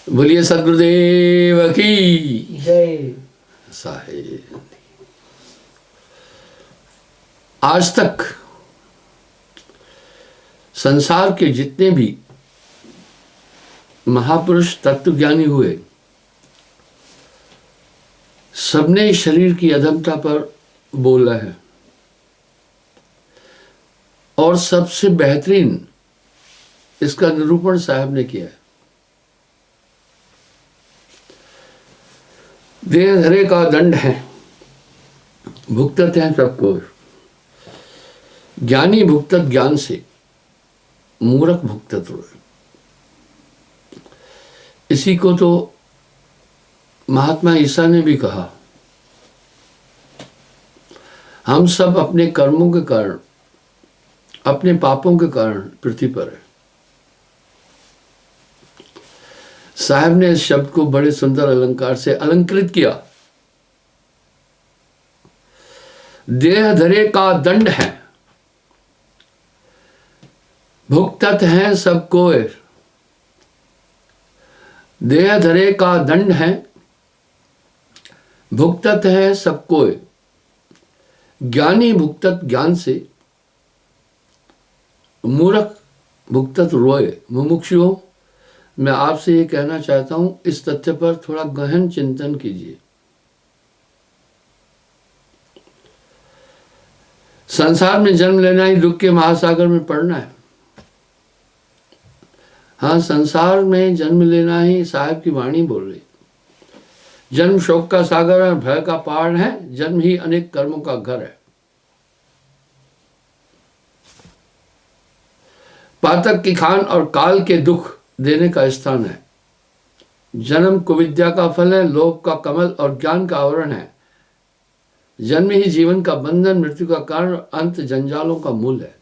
बोलिए सदगुरुदेव की जय। साहेब। आज तक संसार के जितने भी महापुरुष तत्वज्ञानी हुए, सबने शरीर की अधमता पर बोला है और सबसे बेहतरीन इसका निरूपण साहब ने किया है। देह धरे का दंड है, भुगतत है सबको। ज्ञानी भुगतत ज्ञान से, मूर्ख भुगतत रोए। इसी को तो महात्मा ईसा ने भी कहा, हम सब अपने कर्मों के कारण, अपने पापों के कारण पृथ्वी पर है। साहब ने इस शब्द को बड़े सुंदर अलंकार से अलंकृत किया। देह धरे का दंड है, भुगतत है सब कोय। देह धरे का दंड है, भुगतत है सब कोय। ज्ञानी भुगतत ज्ञान से, मूर्ख भुगतत रोए। मुमुक्षुओं, मैं आपसे ये कहना चाहता हूं, इस तथ्य पर थोड़ा गहन चिंतन कीजिए। संसार में जन्म लेना ही दुख के महासागर में पड़ना है। हाँ, संसार में जन्म लेना ही साहब की वाणी बोल रही। जन्म शोक का सागर और भय का पहाड़ है, जन्म ही अनेक कर्मों का घर है। पातक की खान और काल के दुख देने का स्थान है। जन्म कुविद्या का फल है, लोभ का कमल और ज्ञान का आवरण है। जन्म ही जीवन का बंधन, मृत्यु का कारण, अंत जंजालों का मूल है।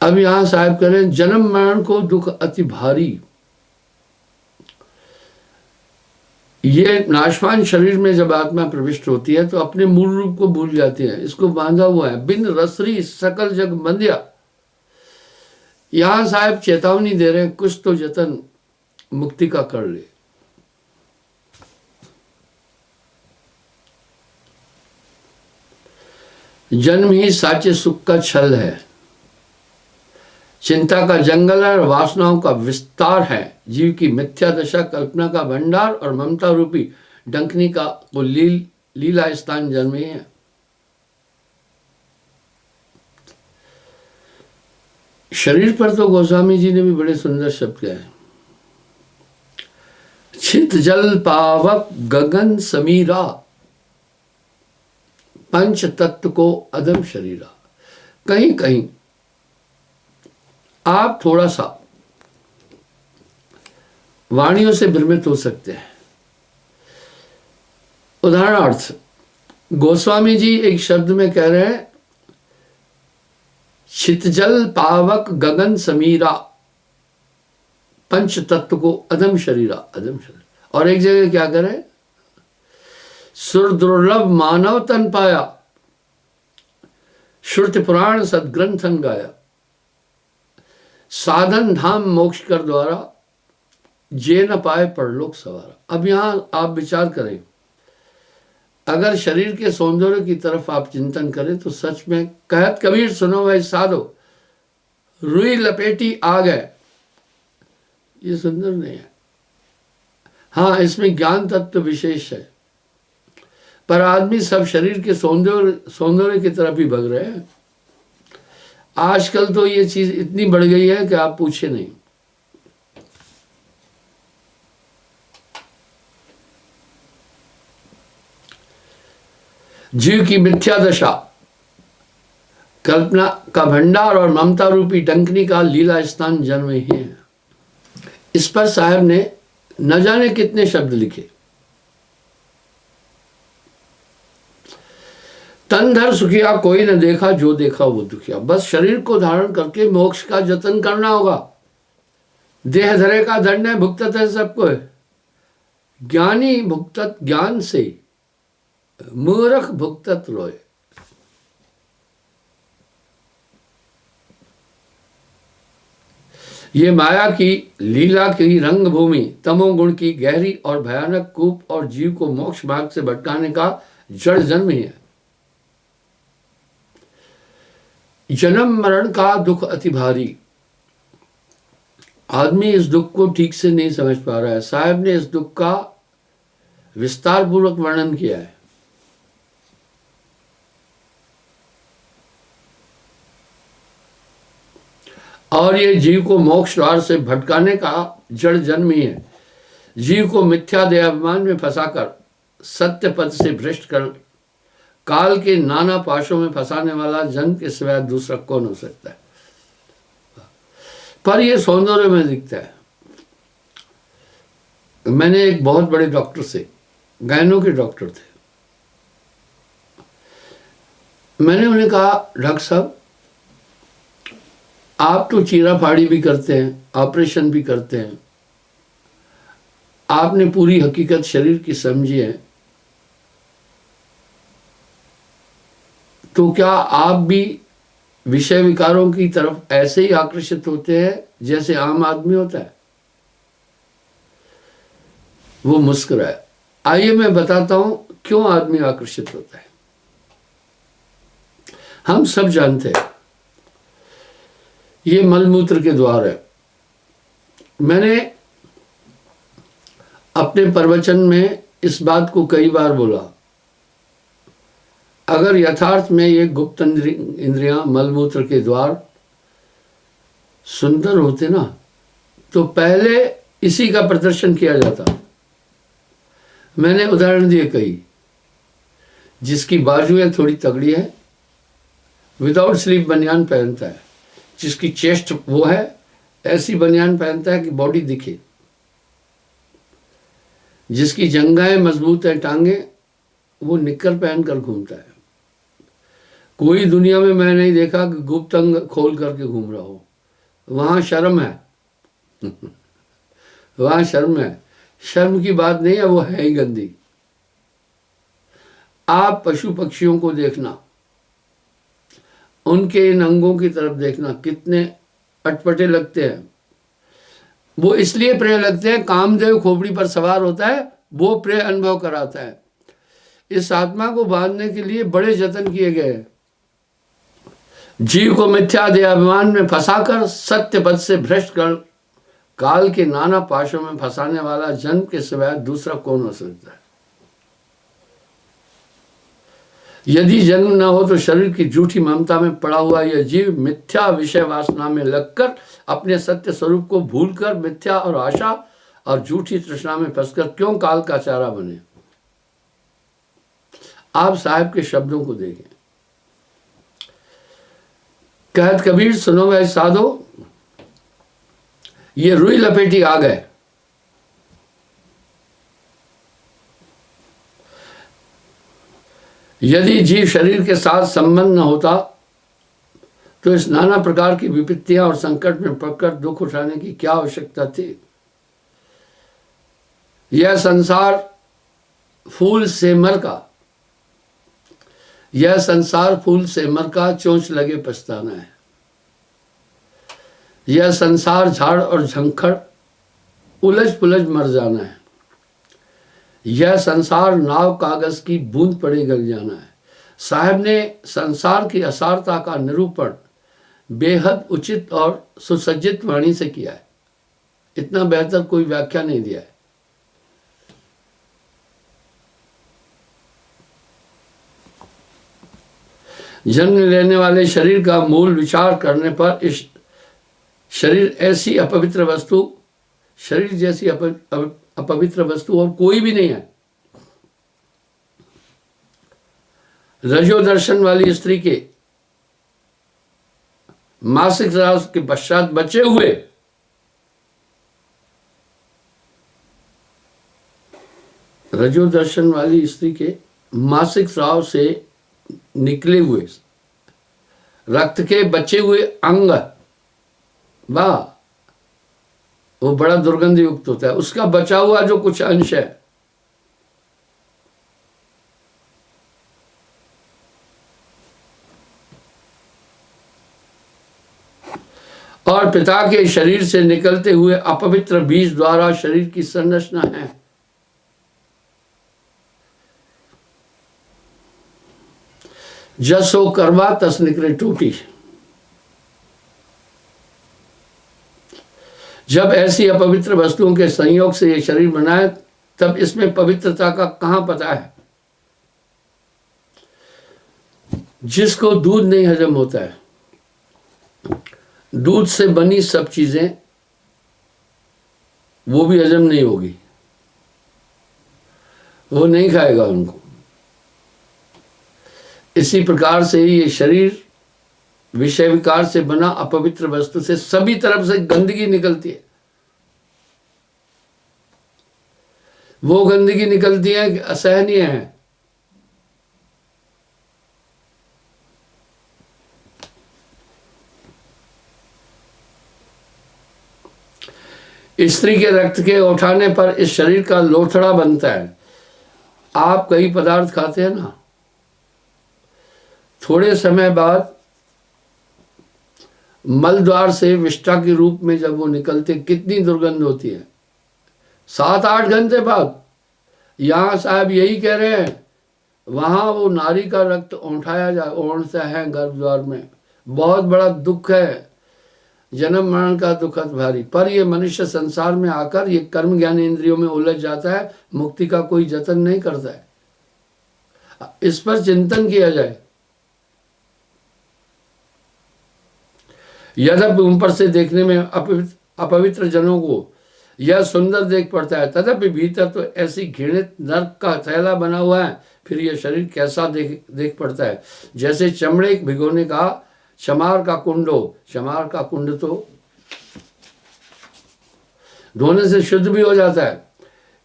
अब यहां साहब कह रहे हैं, जन्म मरण को दुख अति भारी। ये नाशवान शरीर में जब आत्मा प्रविष्ट होती है तो अपने मूल रूप को भूल जाती है। इसको बांधा हुआ है, बिन रसरी सकल जग बंधिया। यहां साहब चेतावनी दे रहे हैं, कुछ तो जतन मुक्ति का कर ले। जन्म ही साचे सुख का छल है, चिंता का जंगल है और वासनाओं का विस्तार है। जीव की मिथ्या दशा कल्पना का भंडार और ममता रूपी डंकनी का वो लीला स्थान जन्म ही है। शरीर पर तो गोस्वामी जी ने भी बड़े सुंदर शब्द कहे हैं। छित जल पावक गगन समीरा, पंच तत्व को अदम शरीरा। कहीं कहीं आप थोड़ा सा वाणियों से भ्रमित हो सकते हैं। उदाहरणार्थ, गोस्वामी जी एक शब्द में कह रहे हैं, छितजल पावक गगन समीरा, पंच तत्व को अदम शरीरा, अदम शरीर। और एक जगह क्या कह रहे हैं, सुर दुर्लभ मानव तन पाया, श्रुति पुराण सदग्रंथन गाया। साधन धाम मोक्ष कर द्वारा, जे न पाए परलोक सवारा। अब यहां आप विचार करें, अगर शरीर के सौंदर्य की तरफ आप चिंतन करें तो सच में कहत कबीर सुनो भाई साधो, रुई लपेटी आ गए, ये सुंदर नहीं है। हाँ, इसमें ज्ञान तत्व विशेष है, पर आदमी सब शरीर के सौंदर्य की तरफ ही भग रहे हैं। आजकल तो ये चीज इतनी बढ़ गई है कि आप पूछे नहीं। जीव की मिथ्या दशा, कल्पना का भंडार और ममता रूपी डंकनी का लीला स्थान जन्म ही है। इस पर साहब ने न जाने कितने शब्द लिखे। तन धर सुखिया कोई न देखा, जो देखा वो दुखिया। बस शरीर को धारण करके मोक्ष का जतन करना होगा। देह धरे का दंड है, भुगतत है सबको। ज्ञानी भुगतत ज्ञान से, मूर्ख भुगतत रोए। ये माया की लीला की रंगभूमि तमोगुण की गहरी और भयानक कूप और जीव को मोक्ष मार्ग से भटकाने का जड़ जन्म ही है। जन्म मरण का दुख अति भारी। आदमी इस दुख को ठीक से नहीं समझ पा रहा है। साहब ने इस दुख का विस्तार पूर्वक वर्णन किया है। और ये जीव को मोक्ष द्वार से भटकाने का जड़ जन्म ही है। जीव को मिथ्या देहाभिमान में फंसाकर सत्य पद से भ्रष्ट कर काल के नाना पाशों में फंसाने वाला जन्म के सिवाय दूसरा कौन हो सकता है। पर यह सौंदर्य में दिखता है। मैंने एक बहुत बड़े डॉक्टर से, गायनों के डॉक्टर थे, मैंने उन्हें कहा, डॉक्टर साहब आप तो चीरा फाड़ी भी करते हैं, ऑपरेशन भी करते हैं, आपने पूरी हकीकत शरीर की समझी है, तो क्या आप भी विषय विकारों की तरफ ऐसे ही आकर्षित होते हैं जैसे आम आदमी होता है? वो मुस्कुराया। आइए मैं बताता हूं क्यों आदमी आकर्षित होता है। हम सब जानते हैं ये मलमूत्र के द्वार है। मैंने अपने प्रवचन में इस बात को कई बार बोला, अगर यथार्थ में ये गुप्त इंद्रियां मलमूत्र के द्वार सुंदर होते ना, तो पहले इसी का प्रदर्शन किया जाता। मैंने उदाहरण दिए कई। जिसकी बाजुएं थोड़ी तगड़ी है, विदाउट स्लीव बनियान पहनता है। जिसकी चेस्ट वो है, ऐसी बनियान पहनता है कि बॉडी दिखे। जिसकी जंघाएं मजबूत है, टांगे, वो निक्कर पहनकर घूमता है। कोई दुनिया में मैं नहीं देखा कि गुप्त अंग खोल करके घूम रहा हो। वहां शर्म है वहां शर्म है। शर्म की बात नहीं है, वो है ही गंदी। आप पशु पक्षियों को देखना, उनके इन अंगों की तरफ देखना, कितने अटपटे लगते हैं। वो इसलिए प्रिय लगते हैं, कामदेव खोपड़ी पर सवार होता है, वो प्रिय अनुभव कराता है। इस आत्मा को बांधने के लिए बड़े जतन किए गए। जीव को मिथ्या देहाभिमान में फंसाकर सत्य पद से भ्रष्ट कर काल के नाना पाशों में फंसाने वाला जन्म के सिवाय दूसरा कौन हो सकता है। यदि जन्म न हो तो शरीर की झूठी ममता में पड़ा हुआ यह जीव मिथ्या विषय वासना में लगकर अपने सत्य स्वरूप को भूलकर मिथ्या और आशा और झूठी तृष्णा में फंसकर क्यों काल का चारा बने। आप साहब के शब्दों को देखें। कहत कबीर सुनो भाई साधो, ये रुई लपेटी आ गए। यदि जीव शरीर के साथ संबंध न होता तो इस नाना प्रकार की विपत्तियां और संकट में पड़कर दुख उठाने की क्या आवश्यकता थी। यह संसार फूल सेमर का, यह संसार फूल सेमर का चोंच लगे पछताना है। यह संसार झाड़ और झंखड़ उलझ पुलझ मर जाना है। यह संसार नाव कागज की बूंद पड़े गल जाना है। साहब ने संसार की असारता का निरूपण बेहद उचित और सुसज्जित वाणी से किया है। इतना बेहतर कोई व्याख्या नहीं दिया है। जन्म लेने वाले शरीर का मूल विचार करने पर इस शरीर ऐसी अपवित्र वस्तु, शरीर जैसी अपवित्र वस्तु और कोई भी नहीं है। रजो दर्शन वाली स्त्री के मासिक स्राव के पश्चात बचे हुए रजो दर्शन वाली स्त्री के मासिक स्राव से निकले हुए रक्त के बचे हुए अंग, वाह, वो बड़ा दुर्गंध युक्त होता है। उसका बचा हुआ जो कुछ अंश है, और पिता के शरीर से निकलते हुए अपवित्र बीज द्वारा शरीर की संरचना है। जसो करवा तस निकले टूटी। जब ऐसी अपवित्र वस्तुओं के संयोग से ये शरीर बना है, तब इसमें पवित्रता का कहां पता है। जिसको दूध नहीं हजम होता है, दूध से बनी सब चीजें वो भी हजम नहीं होगी, वो नहीं खाएगा उनको। इसी प्रकार से ये शरीर विषय विकार से बना अपवित्र वस्तु से सभी तरफ से गंदगी निकलती है। वो गंदगी निकलती है कि असहनीय है। स्त्री के रक्त के उठाने पर इस शरीर का लोथड़ा बनता है। आप कई पदार्थ खाते हैं ना, थोड़े समय बाद मल द्वार से विष्ठा के रूप में जब वो निकलते, कितनी दुर्गंध होती है। 7-8 घंटे बाद। यहां साहब यही कह रहे हैं, वहां वो नारी का रक्त ओढ़ता है गर्भ द्वार में। बहुत बड़ा दुख है, जन्म मरण का दुखद भारी। पर ये मनुष्य संसार में आकर ये कर्म ज्ञान इंद्रियों में उलझ जाता है, मुक्ति का कोई जतन नहीं करता है। इस पर चिंतन किया जाए। यद्यपि ऊपर से देखने में अपवित्र जनों को यह सुंदर देख पड़ता है, तथापि भीतर तो ऐसी घृणित नरक का थैला बना हुआ है। फिर यह शरीर कैसा देख पड़ता है, जैसे चमड़े भिगोने का चमार का कुंड हो। चमार का कुंड तो धोने से शुद्ध भी हो जाता है,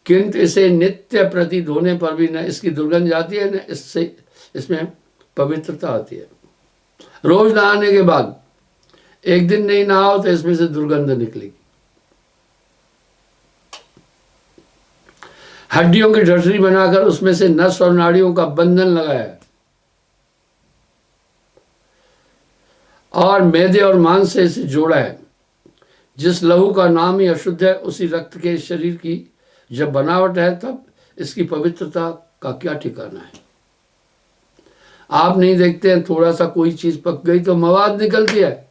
किंतु इसे नित्य प्रति धोने पर भी न इसकी दुर्गंध जाती है, न इससे इसमें पवित्रता आती है। रोज नहाने के बाद एक दिन नहीं नहाओ तो इसमें से दुर्गंध निकलेगी। हड्डियों की ढटरी बनाकर उसमें से नस और नाड़ियों का बंधन लगाया और मैदे और मांस से इसे जोड़ा है। जिस लहू का नाम ही अशुद्ध है, उसी रक्त के शरीर की जब बनावट है, तब इसकी पवित्रता का क्या ठिकाना है। आप नहीं देखते हैं, थोड़ा सा कोई चीज पक गई तो मवाद निकलती है।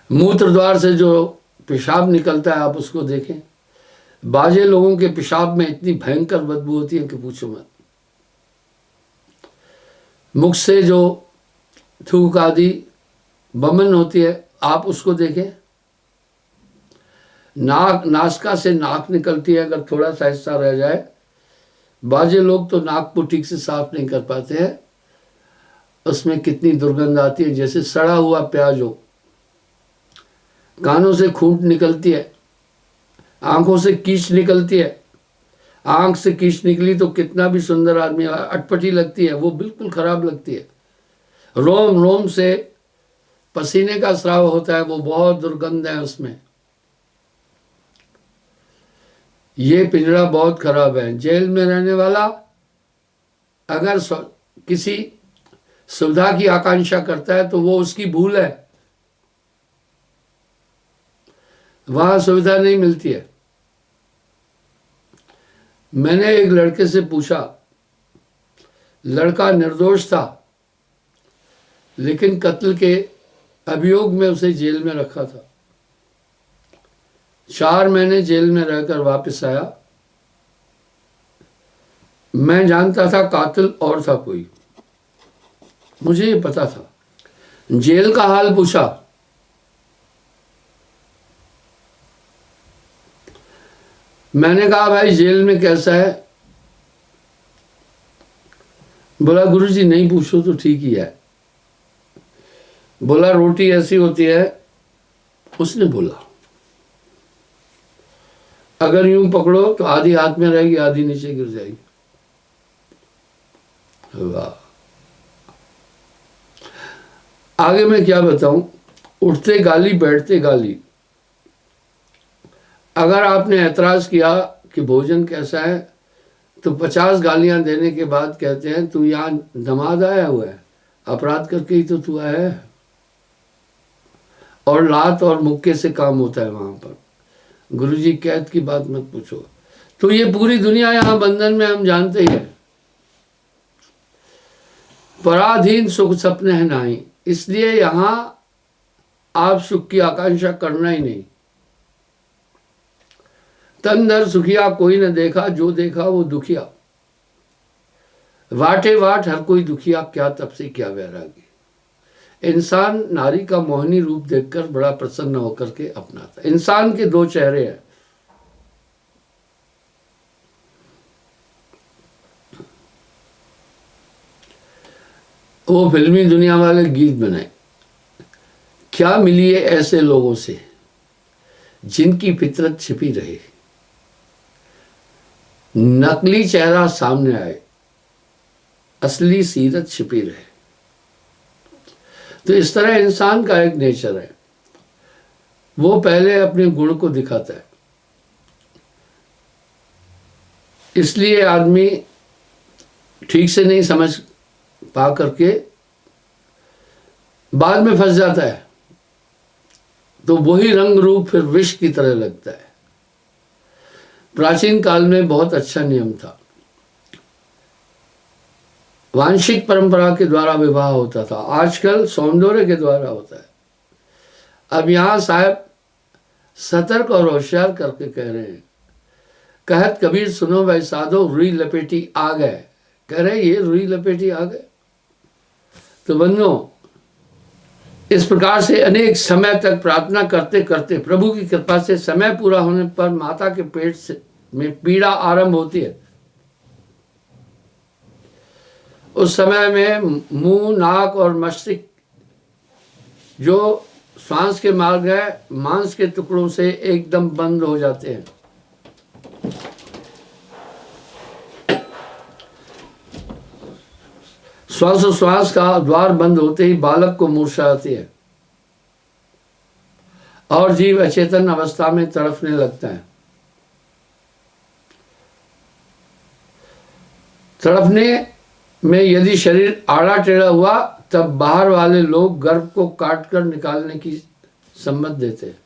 मूत्र द्वार से जो पेशाब निकलता है, आप उसको देखें। बाजे लोगों के पेशाब में इतनी भयंकर बदबू होती है कि पूछो मत। मुख से जो थूक आदि बमन होती है, आप उसको देखें। नासिका से नाक निकलती है, अगर थोड़ा सा हिस्सा रह जाए। बाजे लोग तो नाक को ठीक से साफ नहीं कर पाते हैं, उसमें कितनी दुर्गंध आती है, जैसे सड़ा हुआ प्याज हो। कानों से खूंट निकलती है, आंखों से कीच निकलती है। आंख से कीच निकली तो कितना भी सुंदर आदमी अटपटी लगती है, वो बिल्कुल खराब लगती है। रोम रोम से पसीने का स्राव होता है, वो बहुत दुर्गंध है उसमें। ये पिंजरा बहुत खराब है। जेल में रहने वाला अगर किसी सुविधा की आकांक्षा करता है तो वो उसकी भूल है, वहां सुविधा नहीं मिलती है। मैंने एक लड़के से पूछा, लड़का निर्दोष था, लेकिन कत्ल के अभियोग में उसे जेल में रखा था। 4 महीने जेल में रहकर वापस आया। मैं जानता था कातिल और था कोई, मुझे ये पता था। जेल का हाल पूछा, मैंने कहा भाई जेल में कैसा है? बोला गुरुजी नहीं पूछो तो ठीक ही है। बोला रोटी ऐसी होती है, उसने बोला अगर यूं पकड़ो तो आधी हाथ में रहेगी, आधी नीचे गिर जाएगी। वाह, आगे मैं क्या बताऊं। उठते गाली बैठते गाली। अगर आपने ऐतराज किया कि भोजन कैसा है तो 50 गालियां देने के बाद कहते हैं तू यहाँ नमाज आया हुआ है, अपराध करके ही तो तू आया है। और लात और मुक्के से काम होता है वहां पर। गुरुजी कैद की बात मत पूछो। तो ये पूरी दुनिया यहाँ बंधन में, हम जानते ही हैं। पराधीन सुख सपने हैं नहीं, इसलिए यहाँ आप सुख की आकांक्षा करना ही नहीं। तन दर सुखिया कोई न देखा, जो देखा वो दुखिया। वाटे वाट हर कोई दुखिया, क्या तब से क्या वैरागी। इंसान नारी का मोहिनी रूप देखकर बड़ा प्रसन्न होकर के अपनाता। इंसान के दो चेहरे हैं। वो फिल्मी दुनिया वाले गीत बनाए, क्या मिली है ऐसे लोगों से जिनकी फितरत छिपी रहे, नकली चेहरा सामने आए, असली सीरत छिपी रहे। तो इस तरह इंसान का एक नेचर है, वो पहले अपने गुण को दिखाता है। इसलिए आदमी ठीक से नहीं समझ पा करके बाद में फंस जाता है, तो वही रंग रूप फिर विष की तरह लगता है। प्राचीन काल में बहुत अच्छा नियम था, वांशिक परंपरा के द्वारा विवाह होता था। आजकल सौंदर्य के द्वारा होता है। अब यहां साहब सतर्क और होशियार करके कह रहे हैं, कहत कबीर सुनो भाई साधो, रुई लपेटी आ गए। कह रहे ये रुई लपेटी आ गए। तो बंधुओं, इस प्रकार से अनेक समय तक प्रार्थना करते करते प्रभु की कृपा से समय पूरा होने पर माता के पेट से में पीड़ा आरंभ होती है। उस समय में मुंह, नाक और मस्तिष्क जो श्वास के मार्ग है, मांस के टुकड़ों से एकदम बंद हो जाते हैं। श्वास का द्वार बंद होते ही बालक को मूर्छा आती है और जीव अचेतन अवस्था में तड़फने लगता है। तड़फने में यदि शरीर आड़ा टेढ़ा हुआ तब बाहर वाले लोग गर्भ को काटकर निकालने की सम्मत देते हैं,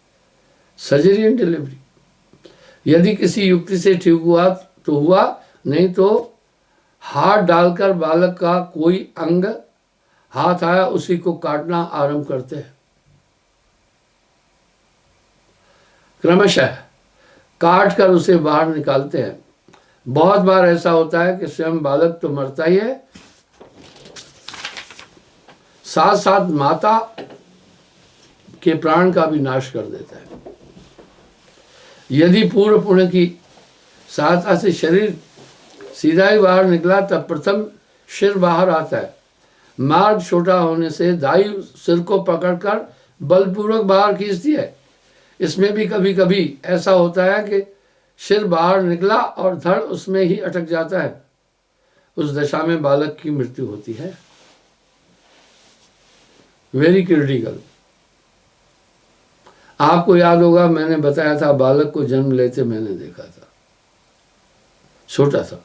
सर्जरी डिलीवरी। यदि किसी युक्ति से ठीक हुआ तो हुआ, नहीं तो हाथ डालकर बालक का कोई अंग हाथ आया उसी को काटना आरंभ करते हैं। क्रमशः काट कर उसे बाहर निकालते हैं। बहुत बार ऐसा होता है कि स्वयं बालक तो मरता ही है, साथ साथ माता के प्राण का भी नाश कर देता है। यदि पूर्व पुण्य की सहायता से शरीर सीधा ही बाहर निकला तब प्रथम सिर बाहर आता है। मार्ग छोटा होने से दाई सिर को पकड़कर बलपूर्वक बाहर खींचती है। इसमें भी कभी कभी ऐसा होता है कि सिर बाहर निकला और धड़ उसमें ही अटक जाता है। उस दशा में बालक की मृत्यु होती है। Very critical. आपको याद होगा, मैंने बताया था बालक को जन्म लेते मैंने देखा था, छोटा था।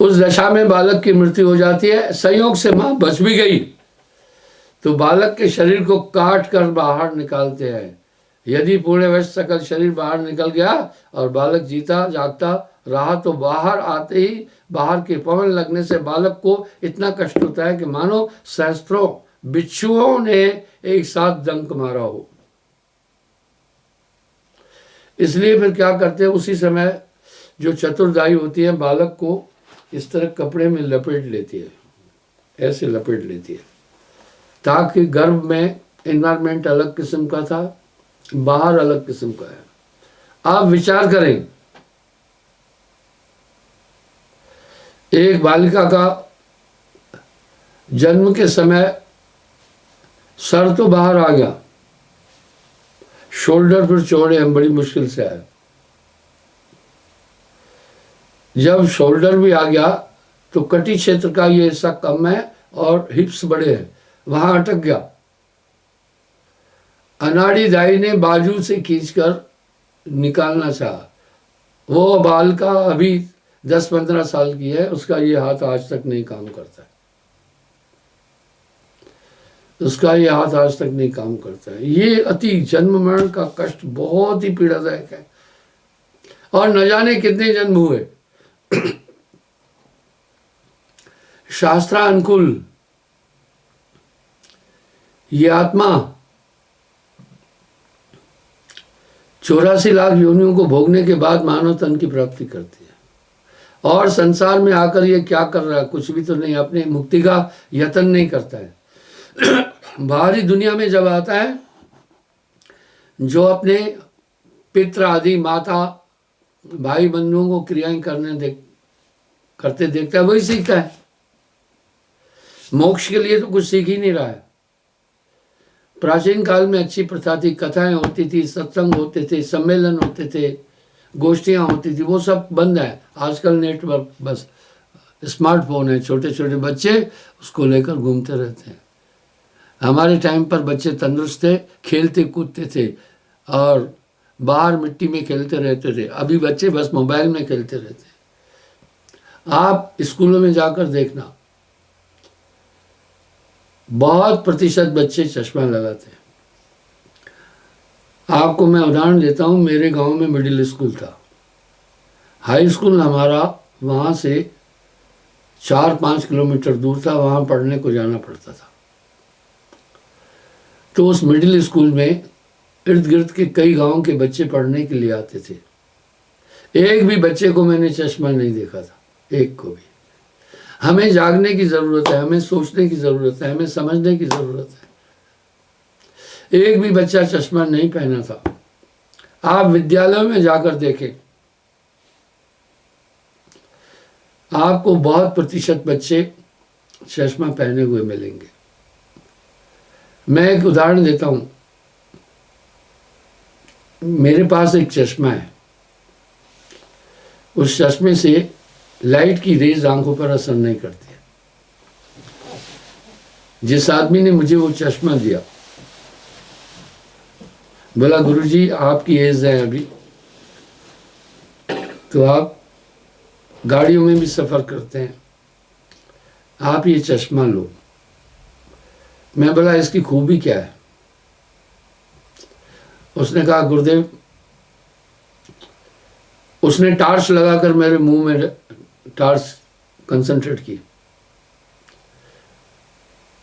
उस दशा में बालक की मृत्यु हो जाती है। संयोग से मां बच भी गई तो बालक के शरीर को काट कर बाहर निकालते हैं। यदि पुण्यवश सकल शरीर बाहर निकल गया और बालक जीता जागता रहा तो बाहर आते ही बाहर के पवन लगने से बालक को इतना कष्ट होता है कि मानो सहस्त्रों बिच्छुओं ने एक साथ डंक मारा हो। इसलिए फिर क्या करते हैं, उसी समय जो चतुर्दायी होती है बालक को इस तरह कपड़े में लपेट लेती है, ऐसे लपेट लेती है, ताकि गर्भ में एनवायरमेंट अलग किस्म का था, बाहर अलग किस्म का है। आप विचार करें, एक बालिका का जन्म के समय सर तो बाहर आ गया, शोल्डर फिर चौड़े हम बड़ी मुश्किल से आए। जब शोल्डर भी आ गया तो कटी क्षेत्र का ये हिस्सा कम है और हिप्स बड़े हैं, वहां अटक गया। अनाड़ी दाई ने बाजू से खींचकर निकालना चाहा। वो बालिका अभी 10-15 साल की है, उसका ये हाथ आज तक नहीं काम करता है। उसका ये हाथ आज तक नहीं काम करता है। ये अति जन्म मरण का कष्ट बहुत ही पीड़ादायक है, और न जाने कितने जन्म हुए। शास्त्रानुकूल ये आत्मा 84 लाख योनियों को भोगने के बाद मानव तन की प्राप्ति करती है, और संसार में आकर ये क्या कर रहा है? कुछ भी तो नहीं, अपने मुक्ति का यत्न नहीं करता है। बाहरी दुनिया में जब आता है, जो अपने पित्र आदि माता भाई बंधुओं को क्रियाएं करते देखता है, वही सीखता है। मोक्ष के लिए तो कुछ सीख ही नहीं रहा है। प्राचीन काल में अच्छी प्रथा थी, कथाएं होती थी, सत्संग होते थे, सम्मेलन होते थे, गोष्ठियां होती थी, वो सब बंद है आजकल। नेटवर्क, बस स्मार्टफोन है, छोटे छोटे बच्चे उसको लेकर घूमते रहते हैं। हमारे टाइम पर बच्चे तंदुरुस्त थे, खेलते कूदते थे और बाहर मिट्टी में खेलते रहते थे। अभी बच्चे बस मोबाइल में खेलते रहते हैं। आप स्कूलों में जाकर देखना, बहुत प्रतिशत बच्चे चश्मा लगाते हैं। आपको मैं उदाहरण देता हूँ, मेरे गांव में मिडिल स्कूल था, हाई स्कूल हमारा वहाँ से 4-5 किलोमीटर दूर था, वहाँ पढ़ने को जाना पड़ता था। तो उस मिडिल स्कूल में इर्द गिर्द के कई गांव के बच्चे पढ़ने के लिए आते थे। एक भी बच्चे को मैंने चश्मा नहीं देखा था, एक को भी। हमें जागने की ज़रूरत है, हमें सोचने की ज़रूरत है, हमें समझने की ज़रूरत है। एक भी बच्चा चश्मा नहीं पहना था। आप विद्यालयों में जाकर देखें, आपको बहुत प्रतिशत बच्चे चश्मा पहने हुए मिलेंगे। मैं एक उदाहरण देता हूँ, मेरे पास एक चश्मा है। उस चश्मे से लाइट की रेज आंखों पर असर नहीं करती है। जिस आदमी ने मुझे वो चश्मा दिया, बोला गुरुजी आपकी एज है अभी, तो आप गाड़ियों में भी सफ़र करते हैं, आप ये चश्मा लो। मैं बोला इसकी खूबी क्या है? उसने कहा गुरुदेव, उसने टार्च लगाकर मेरे मुंह में टार्च कंसंट्रेट की।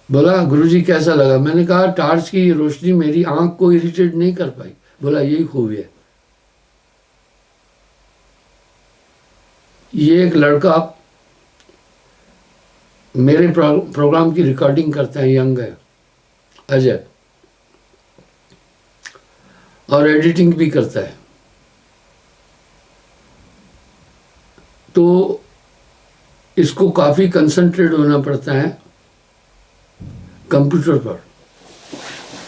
बोला गुरुजी कैसा लगा? मैंने कहा टार्च की रोशनी मेरी आंख को इरिटेट नहीं कर पाई। बोला यही खूबी है। ये एक लड़का मेरे प्रोग्राम की रिकॉर्डिंग करता है, यंग है, अजय, और एडिटिंग भी करता है। तो इसको काफ़ी कंसंट्रेट होना पड़ता है कंप्यूटर पर।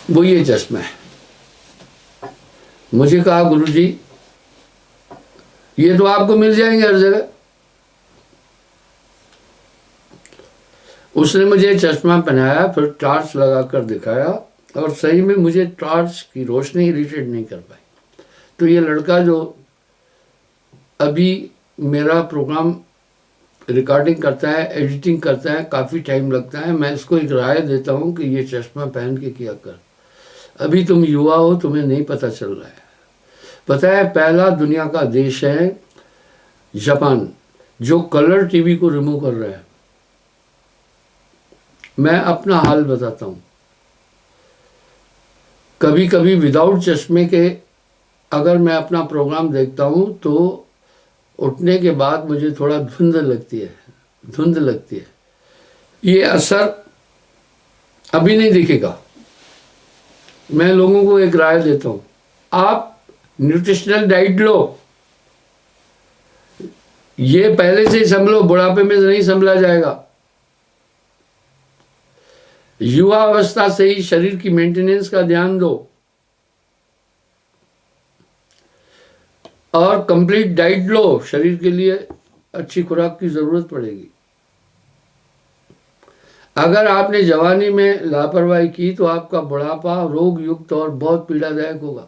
वो ये चश्मा है। मुझे कहा गुरुजी ये तो आपको मिल जाएंगे हर जगह। उसने मुझे चश्मा पहनाया, फिर टार्च लगाकर दिखाया, और सही में मुझे टार्च की रोशनी इरिटेट नहीं कर पाई। तो ये लड़का जो अभी मेरा प्रोग्राम रिकॉर्डिंग करता है, एडिटिंग करता है, काफ़ी टाइम लगता है, मैं इसको एक राय देता हूँ कि ये चश्मा पहन के किया कर। अभी तुम युवा हो, तुम्हें नहीं पता चल रहा है। पता है पहला दुनिया का देश है जापान, जो कलर टीवी को रिमूव कर रहा है। मैं अपना हाल बताता हूँ, कभी कभी विदाउट चश्मे के अगर मैं अपना प्रोग्राम देखता हूँ तो उठने के बाद मुझे थोड़ा धुंध लगती है। ये असर अभी नहीं दिखेगा। मैं लोगों को एक राय देता हूँ, आप न्यूट्रिशनल डाइट लो, ये पहले से ही संभलो, बुढ़ापे में नहीं संभला जाएगा। युवा अवस्था से ही शरीर की मेंटेनेंस का ध्यान दो, और कंप्लीट डाइट लो। शरीर के लिए अच्छी खुराक की जरूरत पड़ेगी। अगर आपने जवानी में लापरवाही की तो आपका बुढ़ापा रोग युक्त और बहुत पीड़ादायक होगा।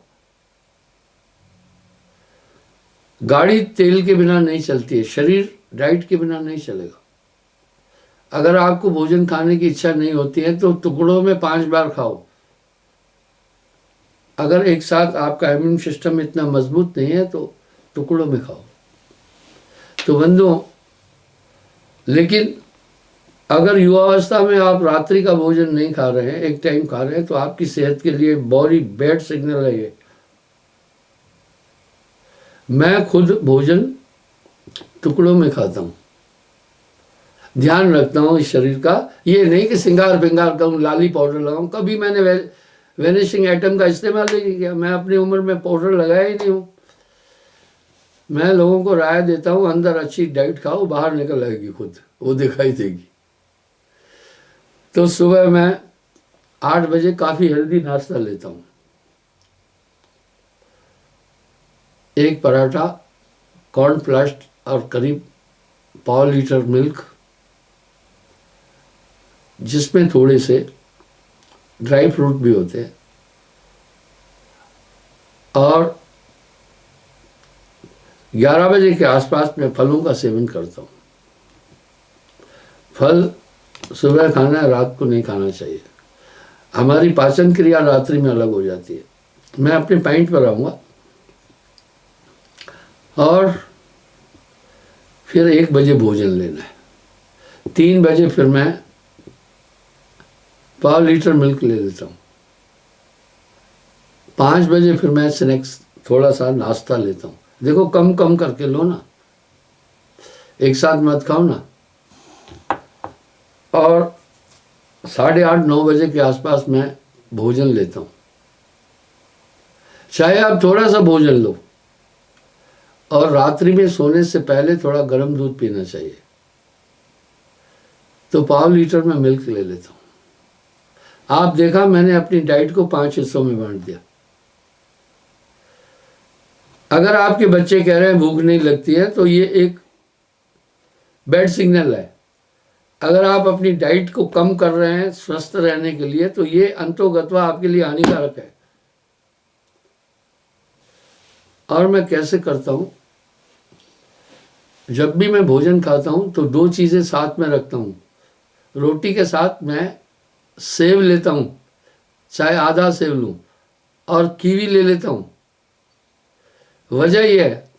गाड़ी तेल के बिना नहीं चलती है, शरीर डाइट के बिना नहीं चलेगा। अगर आपको भोजन खाने की इच्छा नहीं होती है तो टुकड़ों में 5 बार खाओ। अगर एक साथ आपका इम्यून सिस्टम इतना मजबूत नहीं है तो टुकड़ों में खाओ। तो बंधुओं, लेकिन अगर युवावस्था में आप रात्रि का भोजन नहीं खा रहे हैं, एक टाइम खा रहे हैं, तो आपकी सेहत के लिए बहुत बैड सिग्नल है ये। मैं खुद भोजन टुकड़ों में खाता हूँ, ध्यान रखता हूँ इस शरीर का। ये नहीं कि सिंगार बिंगार करूँ, लाली पाउडर लगाऊँ। कभी मैंने वेनिशिंग आइटम का इस्तेमाल नहीं किया। मैं अपनी उम्र में पाउडर लगाया ही नहीं हूँ। मैं लोगों को राय देता हूँ, अंदर अच्छी डाइट खाओ, बाहर निकल आएगी खुद, वो दिखाई देगी। तो सुबह मैं 8 बजे काफ़ी हेल्दी नाश्ता लेता हूँ। एक पराठा, कॉर्नफ्लेक्स और करीब ½ लीटर मिल्क, जिसमें थोड़े से ड्राई फ्रूट भी होते हैं, और 11 बजे के आसपास मैं फलों का सेवन करता हूँ। फल सुबह खाना है, रात को नहीं खाना चाहिए। हमारी पाचन क्रिया रात्रि में अलग हो जाती है। मैं अपने पॉइंट पर आऊँगा। और फिर 1 बजे भोजन लेना है। 3 बजे फिर मैं ½ लीटर मिल्क ले लेता हूँ। 5 बजे फिर मैं स्नैक्स, थोड़ा सा नाश्ता लेता हूँ। देखो, कम कम करके लो ना, एक साथ मत खाओ ना। और 8:30 9 बजे के आसपास मैं भोजन लेता हूँ। चाहे आप थोड़ा सा भोजन लो, और रात्रि में सोने से पहले थोड़ा गर्म दूध पीना चाहिए। तो ½ लीटर में मिल्क ले लेता हूँ। आप देखा, मैंने अपनी डाइट को 5 हिस्सों में बांट दिया। अगर आपके बच्चे कह रहे हैं भूख नहीं लगती है, तो ये एक बैड सिग्नल है। अगर आप अपनी डाइट को कम कर रहे हैं स्वस्थ रहने के लिए, तो ये अंतोगत्वा आपके लिए हानिकारक है। और मैं कैसे करता हूँ, जब भी मैं भोजन खाता हूँ तो 2 चीज़ें साथ में रखता हूँ। रोटी के साथ मैं सेव लेता हूँ, चाहे आधा सेव लूँ, और कीवी ले लेता हूँ। वजह यह है,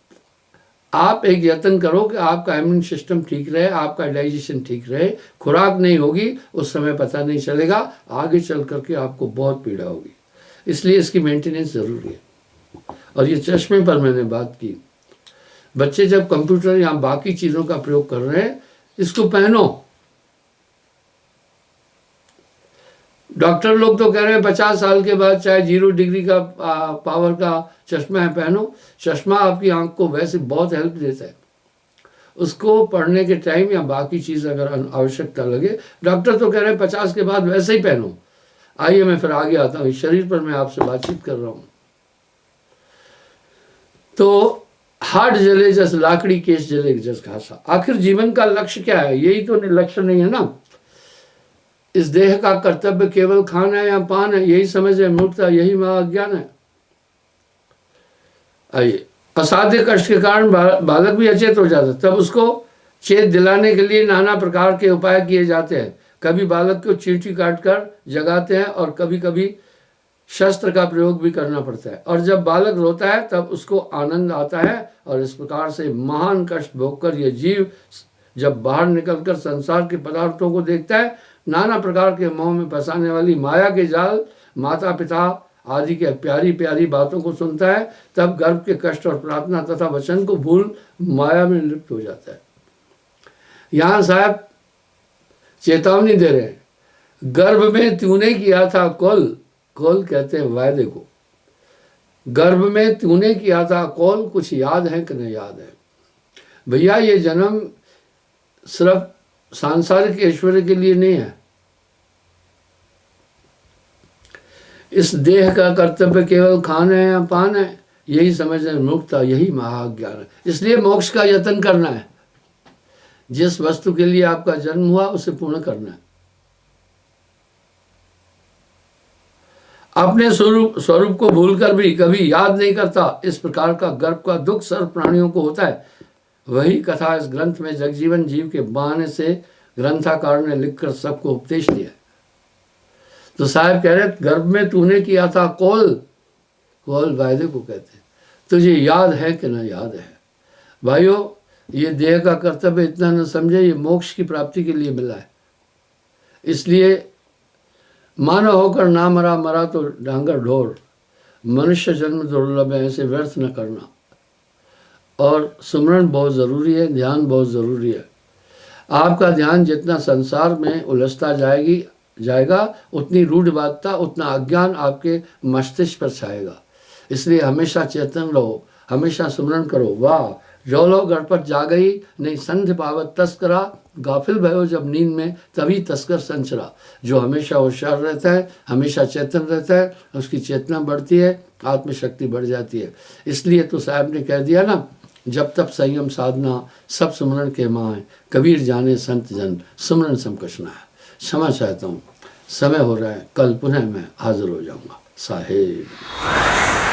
आप एक यत्न करो कि आपका इम्यून सिस्टम ठीक रहे, आपका डाइजेशन ठीक रहे। खुराक नहीं होगी उस समय पता नहीं चलेगा, आगे चल करके आपको बहुत पीड़ा होगी। इसलिए इसकी मेंटेनेंस ज़रूरी है। और ये चश्मे पर मैंने बात की। बच्चे जब कंप्यूटर या बाकी चीज़ों का प्रयोग कर रहे हैं, इसको पहनो। डॉक्टर लोग तो कह रहे हैं 50 साल के बाद चाहे 0 डिग्री का पावर का चश्मा है पहनो। चश्मा आपकी आंख को वैसे बहुत हेल्प देता है। उसको पढ़ने के टाइम या बाकी चीज़ अगर आवश्यकता लगे, डॉक्टर तो कह रहे हैं 50 के बाद वैसे ही पहनो। आइए मैं फिर आगे आता हूँ। शरीर पर मैं आपसे बातचीत कर रहा हूँ। तो हाथ जले जस लाकड़ी, केस जले जस घासा। आखिर जीवन का लक्ष्य क्या है? यही तो लक्ष्य नहीं है ना। इस देह का कर्तव्य केवल खाना है या पान है, यही समझ है मूर्खता, यही महाअज्ञान है। आइए, असाध्य कष्ट के कारण बालक भी अचेत हो जाता है। तब उसको चेत दिलाने के लिए नाना प्रकार के उपाय किए जाते हैं। कभी बालक को चींटी काट कर जगाते हैं, और कभी कभी शस्त्र का प्रयोग भी करना पड़ता है। और जब बालक रोता है तब उसको आनंद आता है, और इस प्रकार से महान कष्ट भोगकर यह जीव जब बाहर निकलकर संसार के पदार्थों को देखता है, नाना प्रकार के मोह में फंसाने वाली माया के जाल, माता पिता आदि के प्यारी प्यारी बातों को सुनता है, तब गर्भ के कष्ट और प्रार्थना तथा वचन को भूल माया में लिप्त हो जाता है। यहाँ साहब चेतावनी दे रहे हैं, गर्भ में तूने किया था कौल, कौल कहते हैं वायदे को। गर्भ में तूने किया था कौल, कुछ याद है कि नहीं याद है? भैया, ये जन्म सिर्फ सांसारिक ऐश्वर्य के लिए नहीं है। इस देह का कर्तव्य केवल खाना है या पान है, यही समझ मुक्ता, यही महाज्ञान है। इसलिए मोक्ष का यत्न करना है। जिस वस्तु के लिए आपका जन्म हुआ उसे पूर्ण करना है। अपने स्वरूप को भूलकर भी कभी याद नहीं करता, इस प्रकार का गर्भ का दुख सर्व प्राणियों को होता है। वही कथा इस ग्रंथ में जगजीवन जीव के बहाने से ग्रंथाकार ने लिखकर सबको उपदेश दिया। तो साहब कह रहे गर्भ में तूने किया था कौल, कौल वायदे को कहते हैं, तुझे याद है कि ना याद है। भाइयों, ये देह का कर्तव्य इतना न समझे, ये मोक्ष की प्राप्ति के लिए मिला है। इसलिए मानव होकर ना मरा, मरा तो डांगर ढोर, मनुष्य जन्म दुर्लभ है, ऐसे व्यर्थ न करना। और सुमरन बहुत ज़रूरी है, ध्यान बहुत ज़रूरी है। आपका ध्यान जितना संसार में उलझता जाएगा उतनी रूढ़िवादिता, उतना अज्ञान आपके मस्तिष्क पर छाएगा। इसलिए हमेशा चेतन रहो, हमेशा सुमरन करो। वाह जो लो गणपत जा गई, नहीं संध्य पावत तस्करा, गाफिल भयो जब नींद में तभी तस्कर संचरा। जो हमेशा होशियार रहता है, हमेशा चेतन रहता है, उसकी चेतना बढ़ती है, आत्मशक्ति बढ़ जाती है। इसलिए तो साहब ने कह दिया ना, जब तब संयम साधना सब सुमरन के माए, कबीर जाने संत जन सुमरन समकश न है। क्षमा चाहता हूँ, समय हो रहा है, कल पुनः मैं हाजिर हो जाऊँगा। साहेब।